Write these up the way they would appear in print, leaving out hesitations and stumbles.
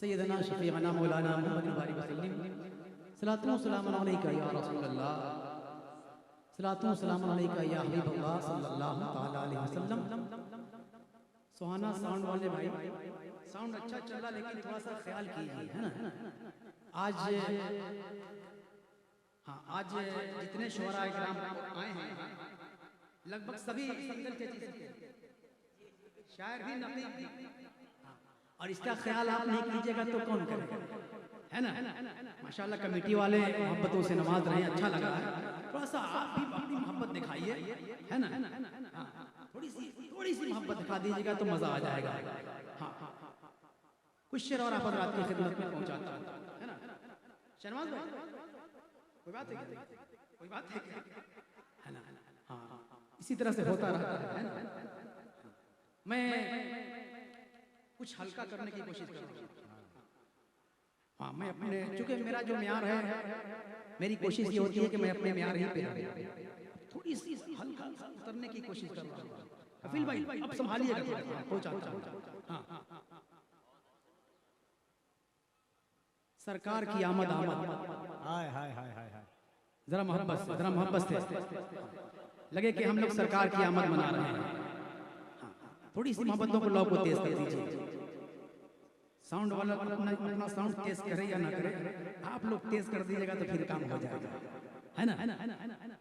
सय्यदना शफीअना मौलाना मुहम्मद वसल्लम सलातु व सलामुन अलैका या रसूलल्लाह सलातु व सलामुन अलैका या हबीबल्लाह सल्लल्लाहु तआला अलैहि वसल्लम। सुहाना साउंड वाले भाई, साउंड अच्छा चल रहा लेकिन थोड़ा सा ख्याल कीजिए, है ना। आज आज जितने शुअरा इकराम आए हैं लगभग सभी संगल के शायर भी नबी, और इसका ख्याल आप नहीं कीजिएगा तो कौन करेगा, है ना। माशाल्लाह कमेटी वाले मोहब्बतों से नमाज रहे, अच्छा लगा है। थोड़ा सा आप भी अपनी मोहब्बत दिखाइए, है ना। थोड़ी सी मोहब्बत दिखा दीजिएगा तो मजा आ जाएगा। हाँ, कुछ शेर और आप हज़रात की खिदमत में पहुंचाता हूं, है ना। शहनवाज भाई कोई बात है क्या? कोई बात है क्या? है ना। हाँ, इसी तरह से होता रहता है ना। मैं कुछ हल्का करने की कोशिश कर रहा हूँ। हाँ, मैं अपने, चूंकि मेरा जो म्यार है, मेरी कोशिश ये होती है कि मैं अपने म्यार ही पे रहूं, थोड़ी सी हल्का उतरने की कोशिश कर रहा हूँ। कफिल भाई अब संभालिएगा, पहुंचाता हूं। हाँ, सरकार की आमद आमद, हाय हाय हाय हाय हाय, जरा मोहब्बत से लगे कि हम लोग सरकार की आमद मना रहे हैं। थोड़ी सी मोहब्बतों को लोग को तेज कर दीजिए। साउंड वाला अपना साउंड तेज करे या ना करे, आप लोग तेज कर दीजिएगा तो फिर काम हो जाएगा, है ना।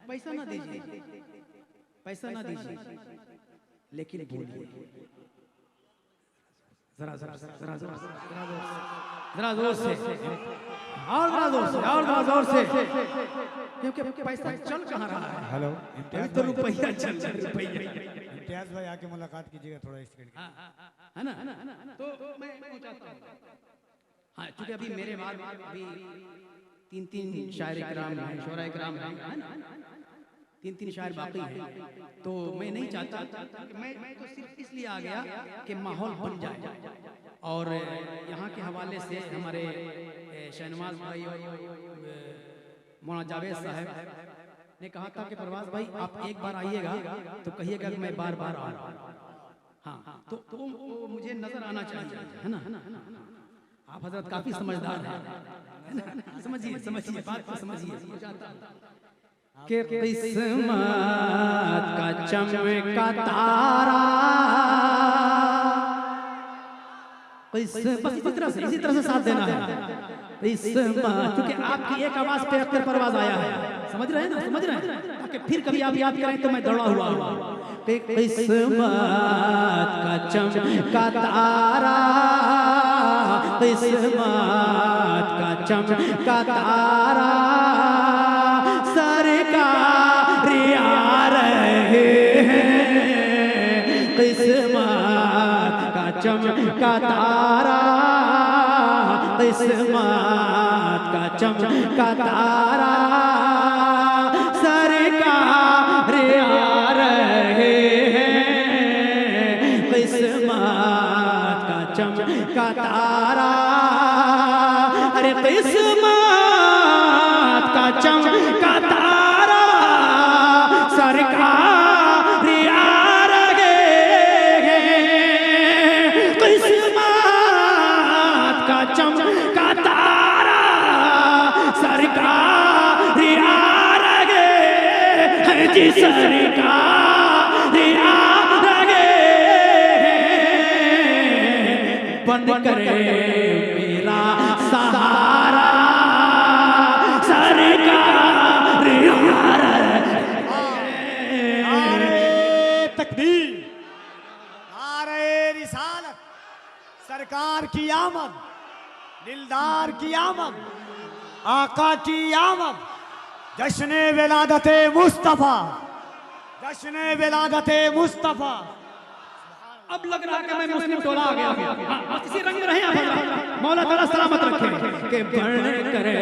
पैसा ना दीजिए, लेकिन बोलिए जरा जोर से, और जोर से, क्योंकि पैसा चल कहाँ रहा है। हेलो तो रुपया चल रुपया। इम्तियाज भाई आके मुलाकात कीजिएगा थोड़ा इस स्क्रीन, है ना। तो मैं पहुंचाता हूं। हाँ, क्योंकि अभी मेरे बाद अभी तीन शायर इकराम हैं, शुअरा इकराम हैं, है ना। तीन शायर बाकी हैं, तो मैं नहीं चाहता, मैं तो सिर्फ इसलिए आ गया कि माहौल बन जाए। और यहाँ के हवाले से हमारे शहनवाज भाई और मौलाना जावेद साहब ने कहा था कि परवाज भाई आप एक बार आइएगा तो कहिएगा कि मैं बार बार आऊँ। हाँ, तो मुझे नजर आना चाहिए, है ना। आप हजरत काफी समझदार हैं, समझिए बात को समझिए। कि किस्मत का चमका तारा, बस इसी तरह से साथ देना है। क्योंकि आपकी एक आवाज पे अख्तर परवाज आया है, समझ रहे हैं ना, ताकि फिर कभी आप याद करें तो मैं दौड़ा हुआ हूँ। किस्मत का चमका तारा, किस्मत का चमका तारा, सरकार आ रहे हैं। किस्मत का चमका तारा, किस्मत का चमका तारा, सरकार आ रहे हैं। किस्मत का चमका तारा, अरे किस्मत का चमका तारा, सरकार आ रहे हैं। किस्मत का चमका तारा, सरकार आ रहे हैं जी, सरकार आ रहे हैं। बन करे मेरा सहारा, तकदीर, नारे रिसालत, सरकार की आमद, दिलदार की आमद, आका की आमद, जश्न विलादते मुस्तफा, जश्न विलादते मुस्तफा। अब लग रहा है कि मैं मुस्लिम टोला आ गया। हाँ, इसी रंग में रहे आप, मौला ताला सलामत रखे। के बन करे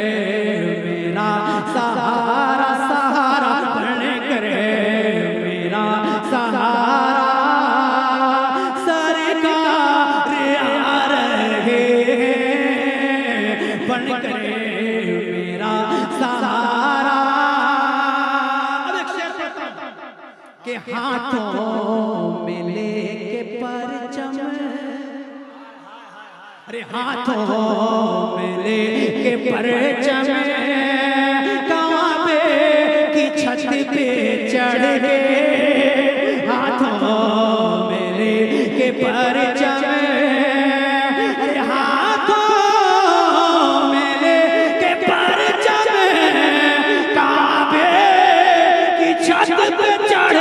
मेरा सहारा, सहारा बन करे मेरा सहारा, सरकार आ रहे हैं। बन करे मेरा सहारा। अब एक शेर पढ़ता हूं कि हाथों में लेके परचम, अरे हाथों में लेके परचम काबे की छत पे चढ़ के, हाथों में लेके परचम, अरे हाथों में लेके परचम काबे की छत पे चढ़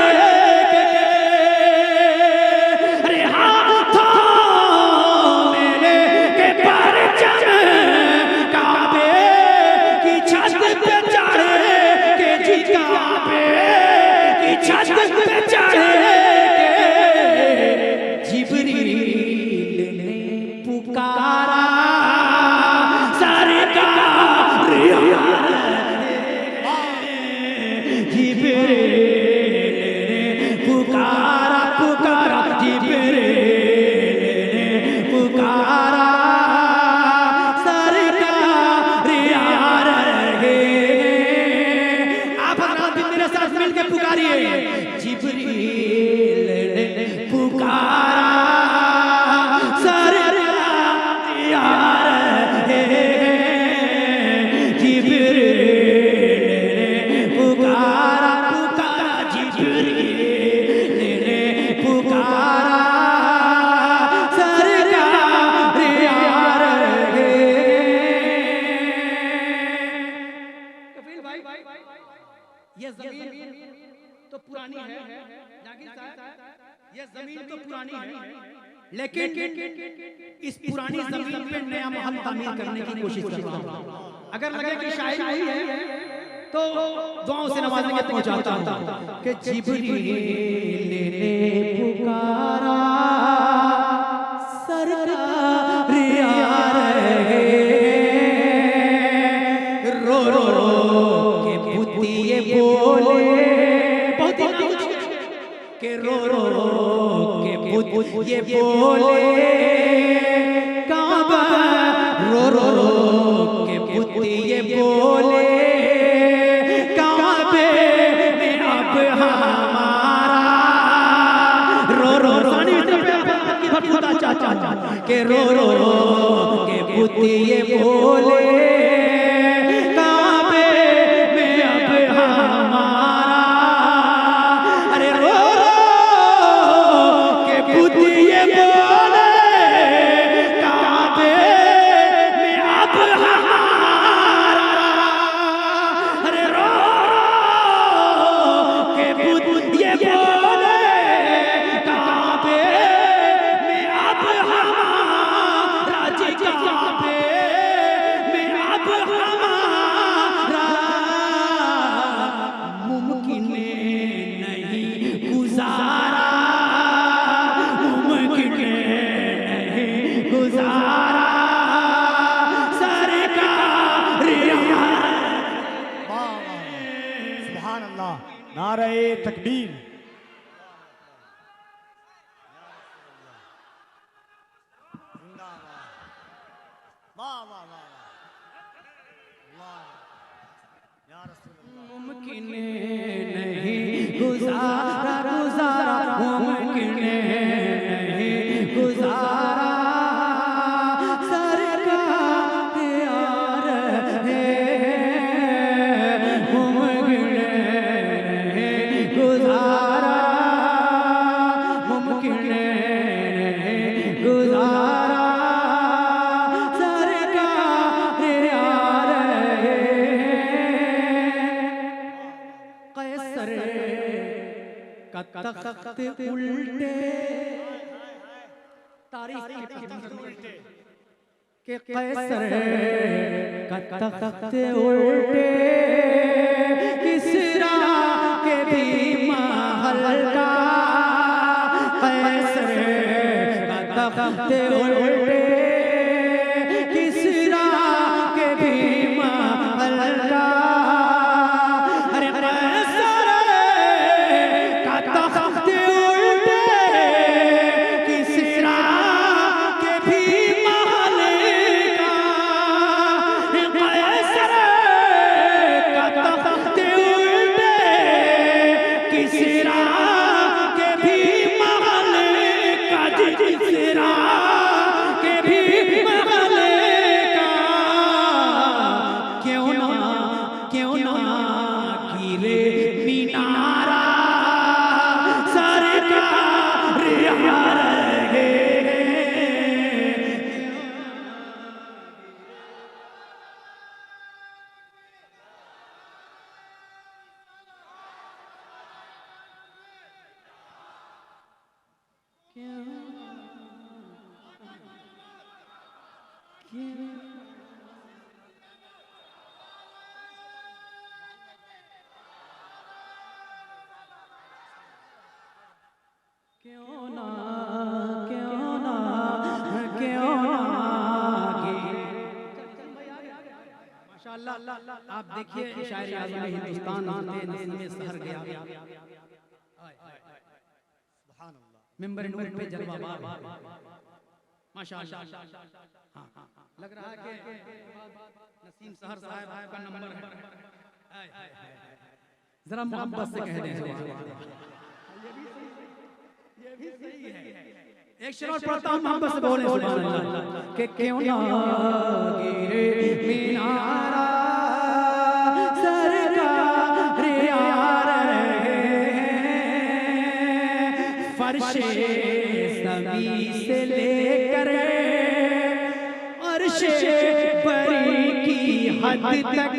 के, अरे हाथों में लेके परचम काबे की छत पे चढ़ के, जी काबे की छत पे चढ़ के, जिब्रील ने पुकारा सरकार, जिब्रील ने पुकारा पुकारा, जिब्रील ने पुकारा सरकार यार गे। आप हजरात भी मेरे साथ मिलकर पुकारिए, जिब्रील ने पुकारा सरकार यार गे, जिब्रील ने पुकारा पुकारा, जिब्रील ने पुकारा सरकार यार गे। कफील भाई, ये जमीन तो पुरानी है, जाकिर साहब ये जमीन तो पुरानी है, लेकिन इस पुरानी जमीन पे नया महल तामीर करने की कोशिश कर रहा हूँ। अगर लगे कि शायद हुई है तो दुआओं से नवाज के पहुंचाता हूँ कि जिब्रील ने पुकारा सरकार यार गे, रो रो रो के बुद्धिए बोले, बहुत ही के रो रो रो के बुद्धिए बोले, काबा रो रो रो के बुद्धिए बोले, काबे में अब हमारा, रो रो रो की भटकता चाचा के रो रो रो के बुद्धिए बोले, काबे में अब हमारा, अरे रो रो के बुद्धिए बोले, काबे में अब हमारा, अरे रो के बुद्धिए बोले, काबे में अब हमारा, जी काबे में अब हमारा, मुमकिन नहीं गुजारा, मुमकिन नहीं गुजारा सरकार यार। वाह वाह, सुभान अल्लाह, नारे तकबीर। वाह वाह वाह वाह, या रसूल अल्लाह। मुमकिन नहीं गुजारा गुजारा, मुमकिन नहीं गुजारा सरकार यार है, मुमकिन नहीं गुजारा, मुमकिन नहीं गुजारा सरकार यार है। कैसर का तख्त उल्टे, तारीख के कैसर का तख्त उल्टे, किसरा के भी महल का, कैसर का तख्त उल्टे, किसरा के भी महल का, अरे कैसर का तख्त उल्टे, किसरा के भी महल का, कैसर का तख्त उल्टे, किसरा के भी महल का, किसरा के भी क्यों ना क्यों ना क्यों ना माशाअल्लाह। आप देखिए शायरी आज़म हिंदुस्तान में सहर गया मिंबर नूर पे जलवा माशाअल्लाह। हाँ हाँ लग रहा है कि नसीम सहर साहब का नंबर है। जरा मोहब्बत से कह दें ये भी सही है। एक शेर और पढ़ता हूं, मोहब्बत से बोले सुभान अल्लाह कि क्यों ना गिरे मीनारा सरकार यार फर्शे समी से लेकर अर्शे बरी की हद तक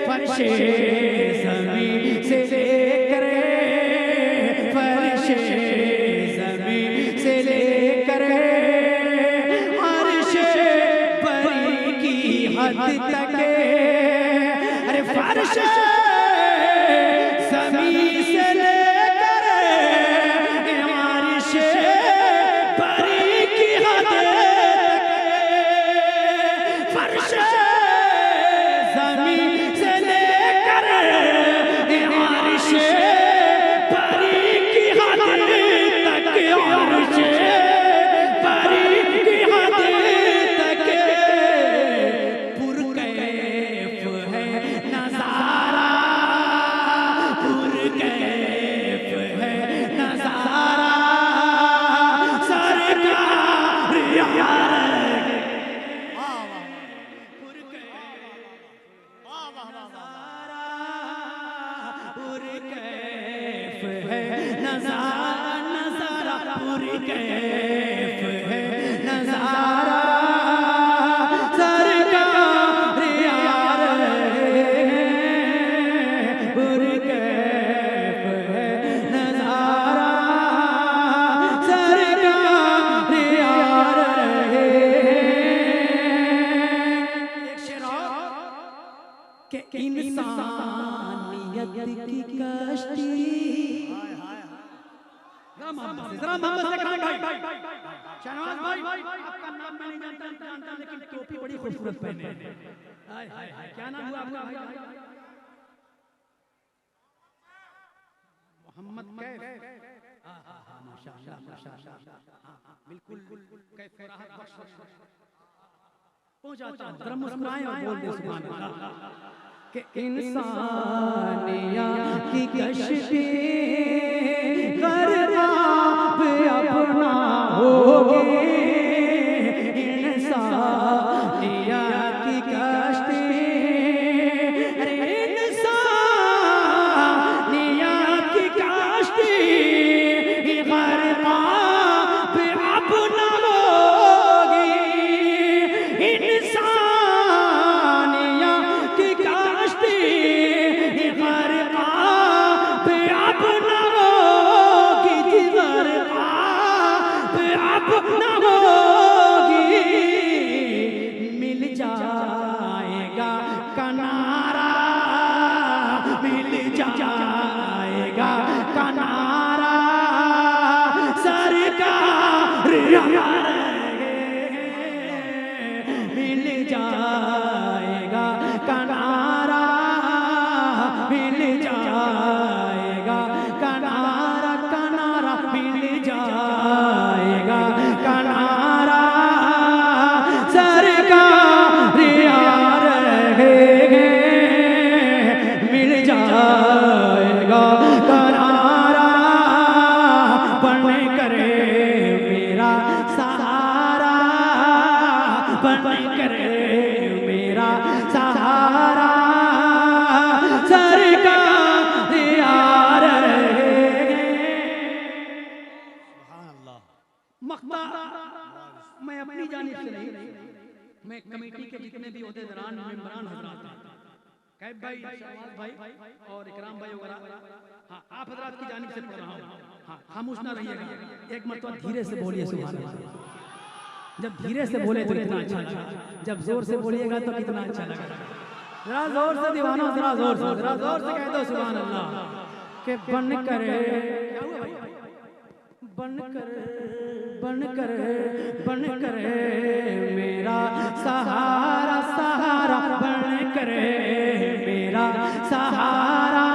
फर्शे समी से लेकर फर्शे समी से लेकर अर्शे बरी की हद तक अरे फर्शे समी से लेकर अर्शे बरी की हद तक फर्शे समी से लेकर अर्शे बरी की हद तक अर्शे बरी की हद तक पुरकैफ है नज़ारा पुरकैफ है नज़ारा सरकार यार पुरकैफ है नज़ारा नज़ारा पुरकैफ है नज़ारा सरकार यार पुरकैफ है नज़ारा सरकार यार। एक शेर के इंसानियत की कश्ती जरा मोहब्बत से खान भाई शहनाज भाई आपका नाम मैं नहीं जानता लेकिन टोपी बड़ी खूबसूरत पहने हैं। हाय हाय हाय क्या नाम हुआ आपका भाई? मोहम्मद कैफ। हां हां हां माशाअल्लाह माशाअल्लाह हां हां बिल्कुल कैफ राहत बख्श पहुंचाता हूं। जरा मुस्कुराएं और बोल दे सुभान अल्लाह कि इंसानियत की कश्ती ग़रक़ाब अपना होगी इंसानियत की कश्ती अरे इंसानियत की कश्ती ग़रक़ाब अपना होगी इंसानियत की कश्ती ग़रक़ाब अपना होगी ग़रक़ाब अपना होगी मिल जाएगा किनारा मिल जाएगा किनारा सरकार यार मिल जाएगा किनारा मिल जाएगा किनारा किनारा मिल जाएगा किनारा सरकार यार मिल जाएगा किनारा बन करे मेरा सहारा बन करे मेरा सहारा सरकार यार। मक्ता मैं अपनी जानिब से नहीं मैं कमेटी के जितने भी ओहदेदारान मेंबरान हजरात हैं कैफ भाई शहनाज भाई और इकराम भाई वगैरह हाँ आप हजरात की जानिब से पढ़ रहा हूँ। हाँ खामोश ना रहिएगा एक मरतबा धीरे से बोलिए सुभान अल्लाह जब धीरे से बोले तो इतना अच्छा लगा, जब जोर से बोलिएगा तो कितना अच्छा लगा। जरा जोर से दीवाना, जरा जोर से कह दो सुभान अल्लाह। के बन कर मेरा सहारा सहारा, बन कर मेरा सहारा।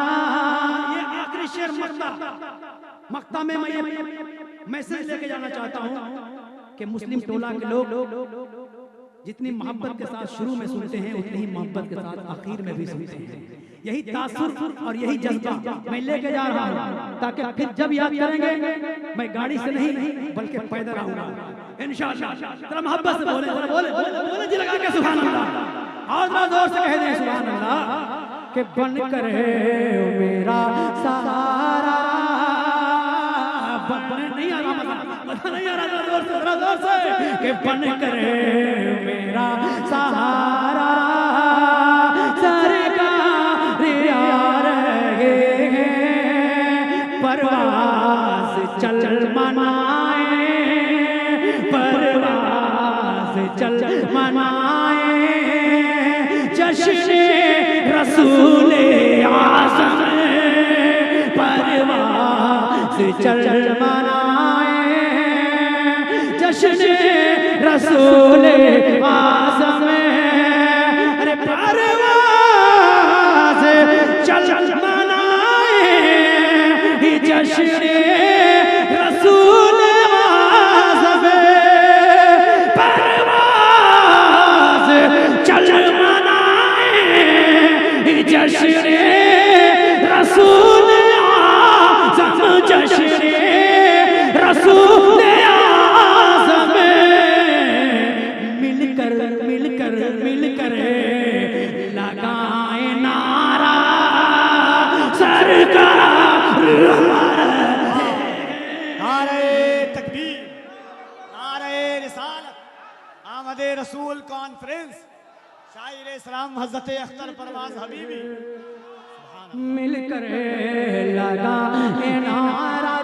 ये आखिरी शेर मक्ता में मैं ये मैसेज लेके जाना चाहता हूँ कि मुस्लिम टोला के लोग जितनी मोहब्बत के साथ शुरू में सुनते हैं उतनी ही मोहब्बत के साथ आखिर में भी सुनते हैं। यही तासुर और यही जज्बा मैं लेके जा रहा हूँ, ताकि फिर जब याद करेंगे मैं गाड़ी से नहीं बल्कि पैदल आऊंगा इंशाअल्लाह। जरा मोहब्बत से बोले, बोले जी लगा के सुभान अल्लाह, और जरा जोर से कह दें सुभान अल्लाह। के बन कर मेरा सहारा, नहीं आ रहा नहीं आ रहा, जोर से के बन कर मेरा सहारा। सरकार आ रहे हैं, परवाज़ चल मनाए, परवाज़ चल मनाए, जश्न रसूल आज़म, परवाज़ चल मनाए, जश्न रसूल आज़म। अरे परवाज़ चल मनाए, जश्न रसूल आज़म, परवाज़ चल मनाए, जश्न रसूल आज़म, जश्न रसूल आज़म। मिलकर लगाए नारा, सरकार नारे तकबीर, नारे रिसालत, आमदे रसूल कॉन्फ्रेंस, शायर इस्लाम हज़रत अख्तर परवाज़ हबीबी। मिलकर लगाए नारा,